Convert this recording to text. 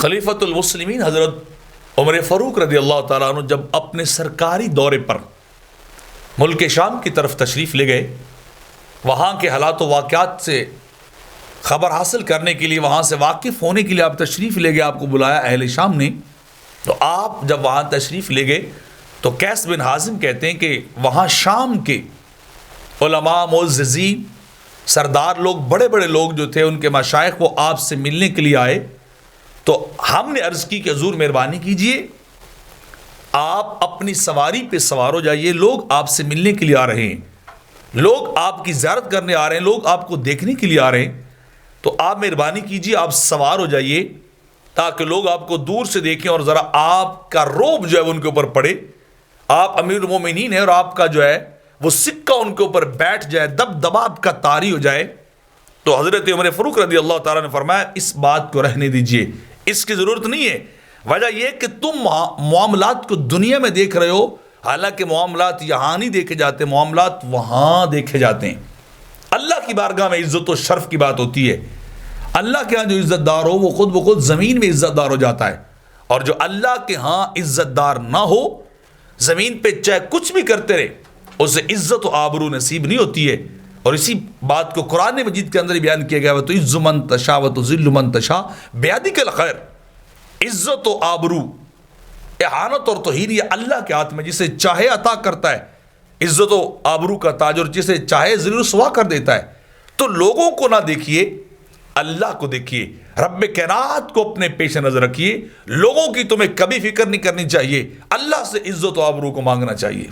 خلیفۃ المسلمین حضرت عمر فاروق رضی اللہ تعالیٰ عنہ جب اپنے سرکاری دورے پر ملک شام کی طرف تشریف لے گئے، وہاں کے حالات و واقعات سے خبر حاصل کرنے کے لیے، وہاں سے واقف ہونے کے لیے آپ تشریف لے گئے، آپ کو بلایا اہل شام نے. تو آپ جب وہاں تشریف لے گئے تو قیس بن حازم کہتے ہیں کہ وہاں شام کے علماء، معززین، سردار لوگ، بڑے بڑے لوگ جو تھے، ان کے مشائخ، وہ آپ سے ملنے کے لیے آئے. تو ہم نے عرض کی کہ حضور مہربانی کیجئے آپ اپنی سواری پہ سوار ہو جائیے، لوگ آپ سے ملنے کے لیے آ رہے ہیں، لوگ آپ کی زیارت کرنے آ رہے ہیں، لوگ آپ کو دیکھنے کے لیے آ رہے ہیں. تو آپ مہربانی کیجئے آپ سوار ہو جائیے تاکہ لوگ آپ کو دور سے دیکھیں اور ذرا آپ کا رعب جو ہے ان کے اوپر پڑے. آپ امیر المومنین ہیں اور آپ کا جو ہے وہ سکہ ان کے اوپر بیٹھ جائے، دبدبا آپ کا طاری ہو جائے. تو حضرت عمر فاروق رضی اللہ تعالیٰ نے فرمایا اس بات کو رہنے دیجئے، اس کی ضرورت نہیں ہے. وجہ یہ کہ تم معاملات کو دنیا میں دیکھ رہے ہو، حالانکہ معاملات یہاں نہیں دیکھے جاتے، معاملات وہاں دیکھے جاتے ہیں. اللہ کی بارگاہ میں عزت و شرف کی بات ہوتی ہے. اللہ کے ہاں جو عزت دار ہو وہ خود بخود زمین میں عزت دار ہو جاتا ہے، اور جو اللہ کے ہاں عزت دار نہ ہو، زمین پہ چاہے کچھ بھی کرتے رہے، اسے عزت و آبرو نصیب نہیں ہوتی ہے. اور اسی بات کو قرآن مجید کے اندر بیان کیا گیا ہے، تو عز من تشاء و تذل من تشاء بیدک الخیر. عزت و آبرو، احانت اور توہین یہ اللہ کے ہاتھ میں، جسے چاہے عطا کرتا ہے عزت و آبرو کا تاج، اور جسے چاہے ذل و رسوا کر دیتا ہے. تو لوگوں کو نہ دیکھیے، اللہ کو دیکھیے، رب کائنات کو اپنے پیش نظر رکھیے. لوگوں کی تمہیں کبھی فکر نہیں کرنی چاہیے، اللہ سے عزت و آبرو کو مانگنا چاہیے.